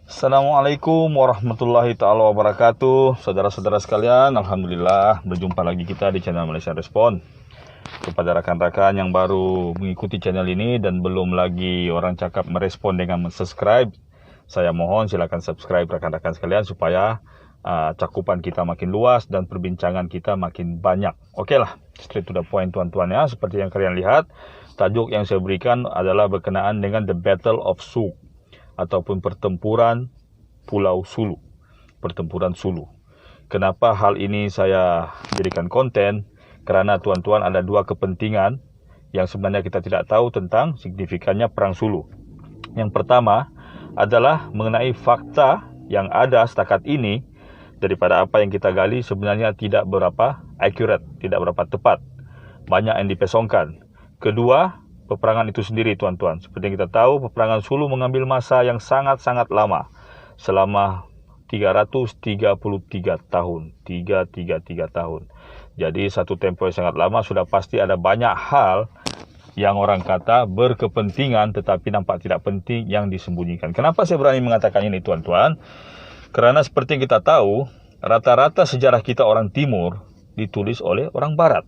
Assalamualaikum warahmatullahi ta'ala wabarakatuh. Saudara-saudara sekalian, Alhamdulillah berjumpa lagi kita di channel Malaysia Respon. Kepada rekan-rekan yang baru mengikuti channel ini dan belum lagi orang cakap merespon dengan subscribe, saya mohon silakan subscribe rekan-rekan sekalian supaya cakupan kita makin luas dan perbincangan kita makin banyak. Oke lah, straight to the point tuan-tuan ya. Seperti yang kalian lihat, tajuk yang saya berikan adalah berkenaan dengan The Battle of Sulu ataupun pertempuran Pulau Sulu, pertempuran Sulu. Kenapa hal ini saya jadikan konten? Kerana tuan-tuan ada dua kepentingan yang sebenarnya kita tidak tahu tentang signifikannya perang Sulu. Yang pertama adalah mengenai fakta yang ada setakat ini daripada apa yang kita gali sebenarnya tidak berapa accurate, tidak berapa tepat. Banyak yang dipesongkan. Kedua, peperangan itu sendiri tuan-tuan. Seperti yang kita tahu, peperangan Sulu mengambil masa yang sangat-sangat lama. Selama 333 tahun. 333 tahun. Jadi satu tempoh yang sangat lama, sudah pasti ada banyak hal yang orang kata berkepentingan tetapi nampak tidak penting yang disembunyikan. Kenapa saya berani mengatakan ini tuan-tuan? Kerana seperti yang kita tahu, rata-rata sejarah kita orang Timur ditulis oleh orang Barat.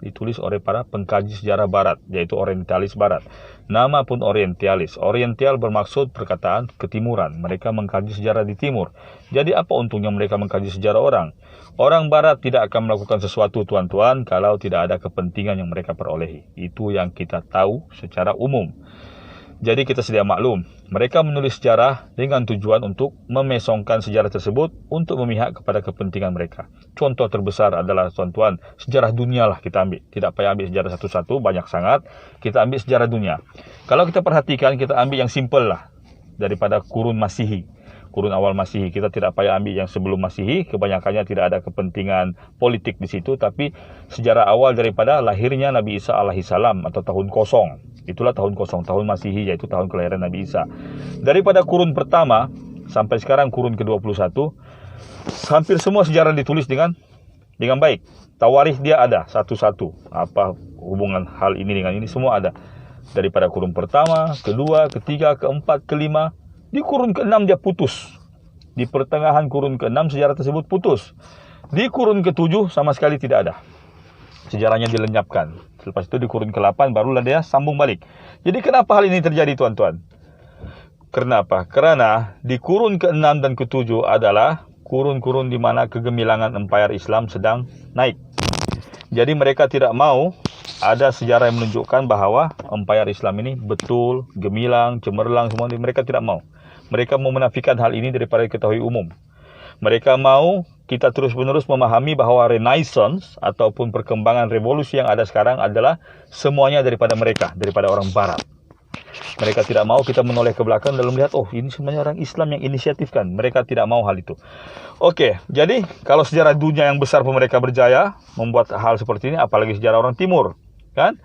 Ditulis oleh para pengkaji sejarah Barat, yaitu Orientalis Barat. Nama pun Orientalis. Oriental bermaksud perkataan ketimuran. Mereka mengkaji sejarah di timur. Jadi apa untungnya mereka mengkaji sejarah orang? Orang Barat tidak akan melakukan sesuatu tuan-tuan kalau tidak ada kepentingan yang mereka perolehi. Itu yang kita tahu secara umum. Jadi kita sedia maklum, mereka menulis sejarah dengan tujuan untuk memesongkan sejarah tersebut untuk memihak kepada kepentingan mereka. Contoh terbesar adalah tuan-tuan, sejarah dunia lah kita ambil. Tidak payah ambil sejarah satu-satu, banyak sangat. Kita ambil sejarah dunia. Kalau kita perhatikan, kita ambil yang simple lah daripada kurun Masihi. Kurun awal Masihi. Kita tidak payah ambil yang sebelum Masihi. Kebanyakannya tidak ada kepentingan politik di situ. Tapi sejarah awal daripada lahirnya Nabi Isa alaihissalam atau tahun kosong. Itulah tahun kosong, tahun Masihi, yaitu tahun kelahiran Nabi Isa. Daripada kurun pertama sampai sekarang kurun ke-21, hampir semua sejarah ditulis dengan baik. Tawarikh dia ada satu-satu. Apa hubungan hal ini dengan ini, semua ada. Daripada kurun pertama, kedua, ketiga, keempat, kelima. Di kurun ke-6 dia putus. Di pertengahan kurun ke-6 sejarah tersebut putus. Di kurun ke-7 sama sekali tidak ada. Sejarahnya dilenyapkan. Lepas itu di kurun ke-8 barulah dia sambung balik. Jadi kenapa hal ini terjadi tuan-tuan? Kenapa? Kerana di kurun ke-6 dan ke-7 adalah kurun-kurun di mana kegemilangan empayar Islam sedang naik. Jadi mereka tidak mau ada sejarah yang menunjukkan bahawa empayar Islam ini betul, gemilang, cemerlang semua. Mereka tidak mau. Mereka mau menafikan hal ini daripada diketahui umum. Mereka mau kita terus-menerus memahami bahawa Renaissance ataupun perkembangan revolusi yang ada sekarang adalah semuanya daripada mereka, daripada orang Barat. Mereka tidak mau kita menoleh ke belakang dan melihat, oh ini sebenarnya orang Islam yang inisiatifkan. Mereka tidak mau hal itu. Okey, jadi kalau sejarah dunia yang besar pun mereka berjaya membuat hal seperti ini, apalagi sejarah orang Timur, kan?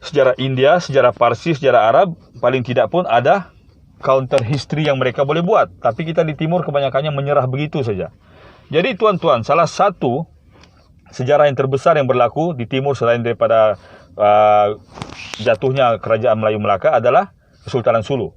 Sejarah India, sejarah Parsi, sejarah Arab, paling tidak pun ada counter history yang mereka boleh buat. Tapi kita di Timur kebanyakannya menyerah begitu saja. Jadi tuan-tuan, salah satu sejarah yang terbesar yang berlaku di Timur selain daripada jatuhnya kerajaan Melayu Melaka adalah Kesultanan Sulu.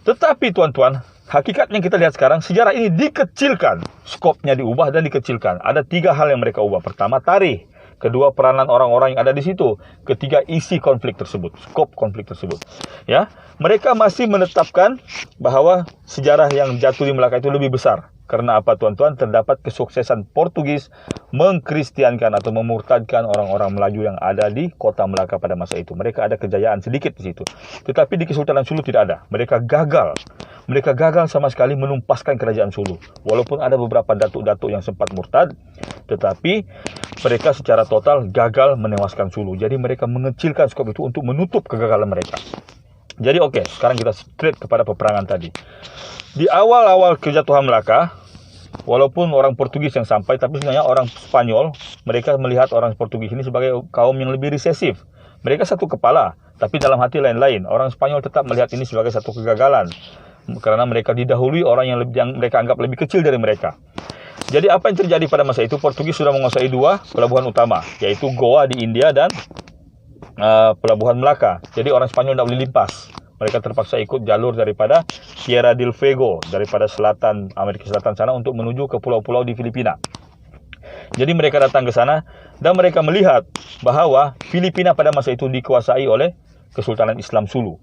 Tetapi tuan-tuan, hakikat yang kita lihat sekarang, sejarah ini dikecilkan. Skopnya diubah dan dikecilkan. Ada 3 hal yang mereka ubah. Pertama, tarikh. Kedua, peranan orang-orang yang ada di situ. Ketiga, isi konflik tersebut, skop konflik tersebut. Ya, mereka masih menetapkan bahawa sejarah yang jatuh di Melaka itu lebih besar. Karena apa tuan-tuan? Terdapat kesuksesan Portugis mengkristiankan atau memurtadkan orang-orang Melayu yang ada di kota Melaka pada masa itu. Mereka ada kejayaan sedikit di situ. Tetapi di Kesultanan Sulu tidak ada. Mereka gagal. Mereka gagal sama sekali menumpaskan kerajaan Sulu. Walaupun ada beberapa datuk-datuk yang sempat murtad, tetapi mereka secara total gagal menewaskan Sulu. Jadi mereka mengecilkan skop itu untuk menutup kegagalan mereka. Jadi okey, sekarang kita straight kepada peperangan tadi. Di awal-awal kejatuhan Melaka, walaupun orang Portugis yang sampai, tapi sebenarnya orang Spanyol, mereka melihat orang Portugis ini sebagai kaum yang lebih resesif. Mereka satu kepala, tapi dalam hati lain-lain. Orang Spanyol tetap melihat ini sebagai satu kegagalan. Kerana mereka didahului orang yang mereka anggap lebih kecil dari mereka. Jadi apa yang terjadi pada masa itu? Portugis sudah menguasai 2 pelabuhan utama, yaitu Goa di India dan pelabuhan Melaka. Jadi orang Spanyol tidak boleh limpas. Mereka terpaksa ikut jalur daripada Tierra del Fuego, daripada selatan Amerika Selatan sana untuk menuju ke pulau-pulau di Filipina. Jadi mereka datang ke sana dan mereka melihat bahawa Filipina pada masa itu dikuasai oleh Kesultanan Islam Sulu.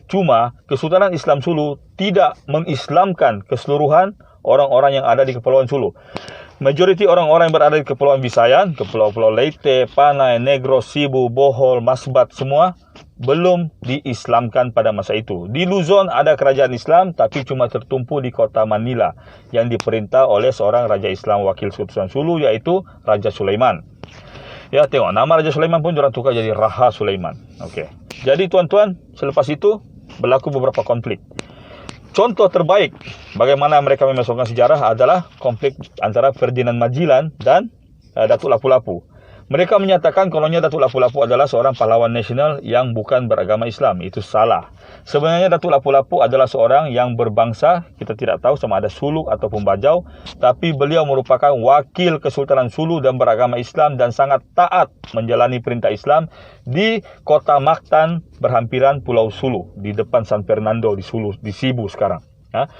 Cuma Kesultanan Islam Sulu tidak mengislamkan keseluruhan orang-orang yang ada di Kepulauan Sulu. Majoriti orang-orang yang berada di Kepulauan Visayan, Kepulauan-Pulau Leyte, Panay, Negros, Cebu, Bohol, Masbat, semua belum diislamkan pada masa itu. Di Luzon ada kerajaan Islam, tapi cuma tertumpu di kota Manila yang diperintah oleh seorang Raja Islam Wakil Kesultanan Sulu, yaitu Raja Sulaiman. Ya, tengok, nama Raja Sulaiman pun orang tukar jadi Raha Sulaiman. Okey. Jadi tuan-tuan, selepas itu berlaku beberapa konflik. Contoh terbaik bagaimana mereka memasukkan sejarah adalah konflik antara Ferdinand Magellan dan Datuk Lapu-Lapu. Mereka menyatakan kononnya Datuk Lapu-Lapu adalah seorang pahlawan nasional yang bukan beragama Islam. Itu salah. Sebenarnya Datuk Lapu-Lapu adalah seorang yang berbangsa, kita tidak tahu sama ada Suluk ataupun Bajau, tapi beliau merupakan wakil Kesultanan Sulu dan beragama Islam dan sangat taat menjalani perintah Islam di kota Mactan berhampiran Pulau Sulu di depan San Fernando di Sulu, di Cebu sekarang. Ya.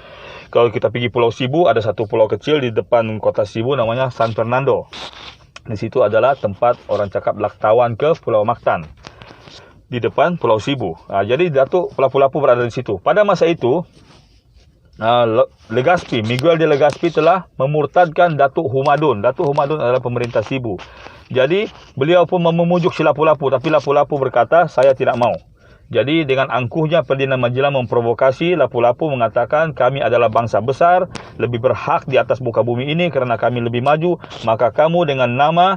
Kalau kita pergi Pulau Cebu, ada satu pulau kecil di depan kota Cebu namanya San Fernando. Di situ adalah tempat orang cakap laktawan ke Pulau Mactan di depan Pulau Cebu. Jadi Datuk Lapu-Lapu berada di situ. Pada masa itu Legazpi, Miguel de Legazpi telah memurtadkan Datuk Humadun. Datuk Humadun adalah pemerintah Cebu. Jadi beliau pun memujuk si Lapu-Lapu, tapi Lapu-Lapu berkata, saya tidak mau. Jadi dengan angkuhnya Ferdinand Magellan memprovokasi, Lapu-Lapu mengatakan kami adalah bangsa besar, lebih berhak di atas muka bumi ini kerana kami lebih maju, maka kamu dengan nama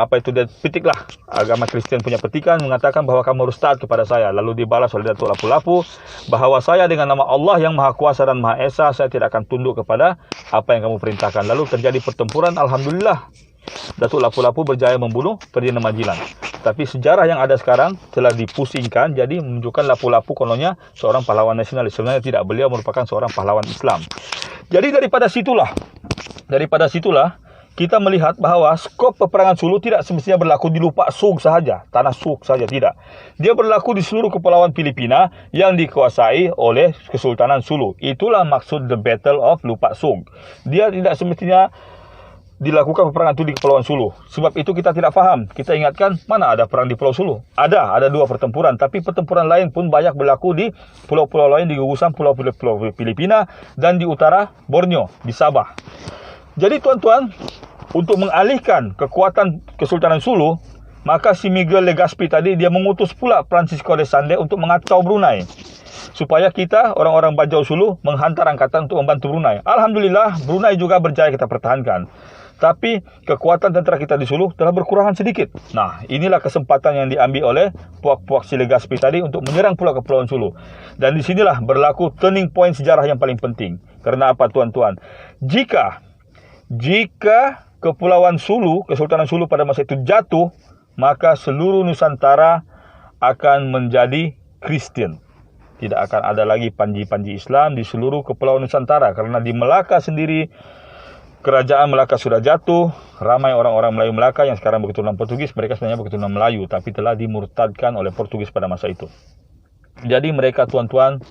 apa itu, dia petiklah agama Kristian punya petikan mengatakan bahawa kamu harus taat kepada saya. Lalu dibalas oleh Datuk Lapu-Lapu bahawa saya dengan nama Allah yang Maha Kuasa dan Maha Esa, saya tidak akan tunduk kepada apa yang kamu perintahkan. Lalu terjadi pertempuran, alhamdulillah Datuk Lapu-Lapu berjaya membunuh Ferdinand Magellan. Tapi sejarah yang ada sekarang telah dipusingkan, jadi menunjukkan Lapu-Lapu kononnya seorang pahlawan nasionalis. Sebenarnya tidak, beliau merupakan seorang pahlawan Islam. Jadi daripada situlah kita melihat bahawa skop peperangan Sulu tidak semestinya berlaku di Lupak Sug sahaja, tanah Sug saja, tidak. Dia berlaku di seluruh kepulauan Filipina yang dikuasai oleh Kesultanan Sulu. Itulah maksud the Battle of Lupak Sug. Dia tidak semestinya dilakukan peperangan itu di Kepulauan Sulu. Sebab itu kita tidak faham. Kita ingatkan, mana ada perang di Pulau Sulu? Ada dua pertempuran. Tapi pertempuran lain pun banyak berlaku di pulau-pulau lain di gugusan pulau-pulau Filipina dan di utara Borneo, di Sabah. Jadi tuan-tuan, untuk mengalihkan kekuatan Kesultanan Sulu, maka si Miguel Legazpi tadi dia mengutus pula Francisco de Sande untuk mengacau Brunei, supaya kita orang-orang Bajau Sulu menghantar angkatan untuk membantu Brunei. Alhamdulillah Brunei juga berjaya kita pertahankan. Tapi kekuatan tentera kita di Sulu telah berkurangan sedikit. Nah, inilah kesempatan yang diambil oleh puak-puak si Legazpi tadi untuk menyerang pula Kepulauan Sulu. Dan di sinilah berlaku turning point sejarah yang paling penting. Karena apa tuan-tuan? Jika Kepulauan Sulu, Kesultanan Sulu pada masa itu jatuh, maka seluruh Nusantara akan menjadi Kristen. Tidak akan ada lagi panji-panji Islam di seluruh Kepulauan Nusantara. Karena di Melaka sendiri, Kerajaan Melaka sudah jatuh. Ramai orang-orang Melayu Melaka yang sekarang berketurunan Portugis, mereka sebenarnya berketurunan Melayu, tapi telah dimurtadkan oleh Portugis pada masa itu. Jadi mereka tuan-tuan,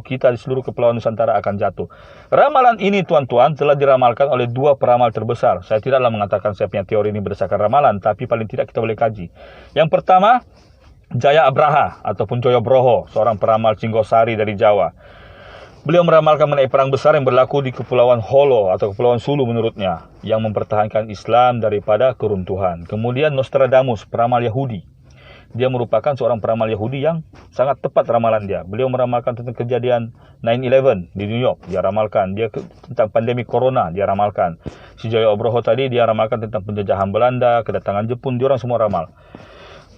kita di seluruh Kepulauan Nusantara akan jatuh. Ramalan ini tuan-tuan telah diramalkan oleh dua peramal terbesar. Saya tidaklah mengatakan saya punya teori ini berdasarkan ramalan, tapi paling tidak kita boleh kaji. Yang pertama, Jaya Abraha ataupun Joyo Broho, seorang peramal Singgosari dari Jawa. Beliau meramalkan mengenai perang besar yang berlaku di Kepulauan Holo atau Kepulauan Sulu menurutnya, yang mempertahankan Islam daripada keruntuhan. Kemudian Nostradamus, peramal Yahudi. Dia merupakan seorang peramal Yahudi yang sangat tepat ramalan dia. Beliau meramalkan tentang kejadian 9/11 di New York. Dia ramalkan. Dia tentang pandemi corona. Dia ramalkan. Si Jaya Obroho tadi dia ramalkan tentang penjajahan Belanda, kedatangan Jepun. Diorang semua ramal.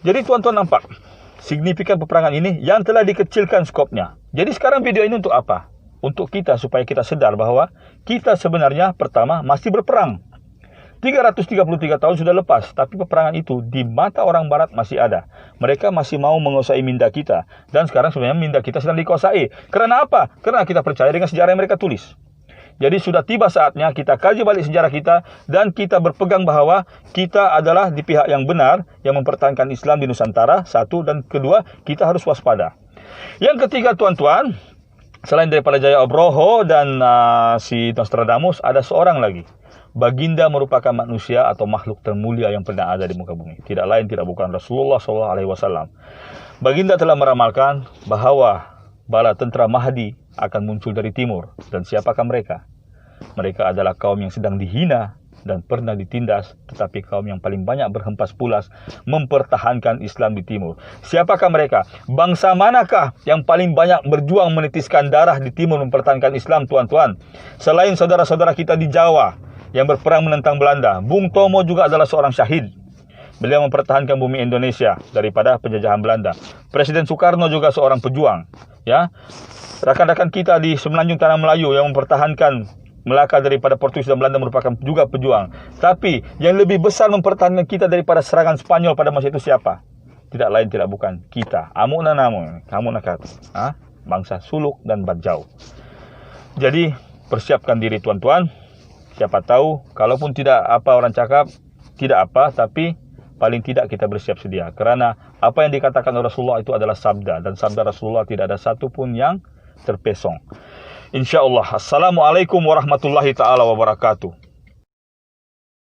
Jadi tuan-tuan nampak signifikan peperangan ini yang telah dikecilkan skopnya. Jadi sekarang video ini untuk apa? Untuk kita, supaya kita sedar bahawa kita sebenarnya pertama masih berperang. 333 tahun sudah lepas, tapi peperangan itu di mata orang barat masih ada. Mereka masih mau menguasai minda kita. Dan sekarang sebenarnya minda kita sedang dikuasai. Kerana apa? Kerana kita percaya dengan sejarah yang mereka tulis. Jadi sudah tiba saatnya kita kaji balik sejarah kita dan kita berpegang bahwa kita adalah di pihak yang benar yang mempertahankan Islam di Nusantara, satu, dan kedua, kita harus waspada. Yang ketiga, tuan-tuan, selain daripada Jaya Obroho dan si Nostradamus, ada seorang lagi. Baginda merupakan manusia atau makhluk termulia yang pernah ada di muka bumi. Tidak lain tidak bukan Rasulullah SAW. Baginda telah meramalkan bahwa bala tentera Mahdi akan muncul dari timur. Dan siapakah mereka? Mereka adalah kaum yang sedang dihina dan pernah ditindas, tetapi kaum yang paling banyak berhempas pulas mempertahankan Islam di timur. Siapakah mereka? Bangsa manakah yang paling banyak berjuang menitiskan darah di timur mempertahankan Islam, tuan-tuan? Selain saudara-saudara kita di Jawa yang berperang menentang Belanda, Bung Tomo juga adalah seorang syahid. Beliau mempertahankan bumi Indonesia daripada penjajahan Belanda. Presiden Soekarno juga seorang pejuang. Ya, rekan-rekan kita di Semenanjung Tanah Melayu yang mempertahankan Melaka daripada Portugis dan Belanda merupakan juga pejuang. Tapi yang lebih besar mempertahankan kita daripada serangan Spanyol pada masa itu siapa? Tidak lain tidak bukan kita. Amuna namun, kamu nakat. Bangsa Suluk dan Bajau. Jadi persiapkan diri, tuan-tuan. Siapa tahu, kalaupun tidak apa orang cakap, tidak apa, tapi paling tidak kita bersiap sedia. Kerana apa yang dikatakan oleh Rasulullah itu adalah sabda. Dan sabda Rasulullah tidak ada satu pun yang terpesong. InsyaAllah. Assalamualaikum warahmatullahi ta'ala wabarakatuh.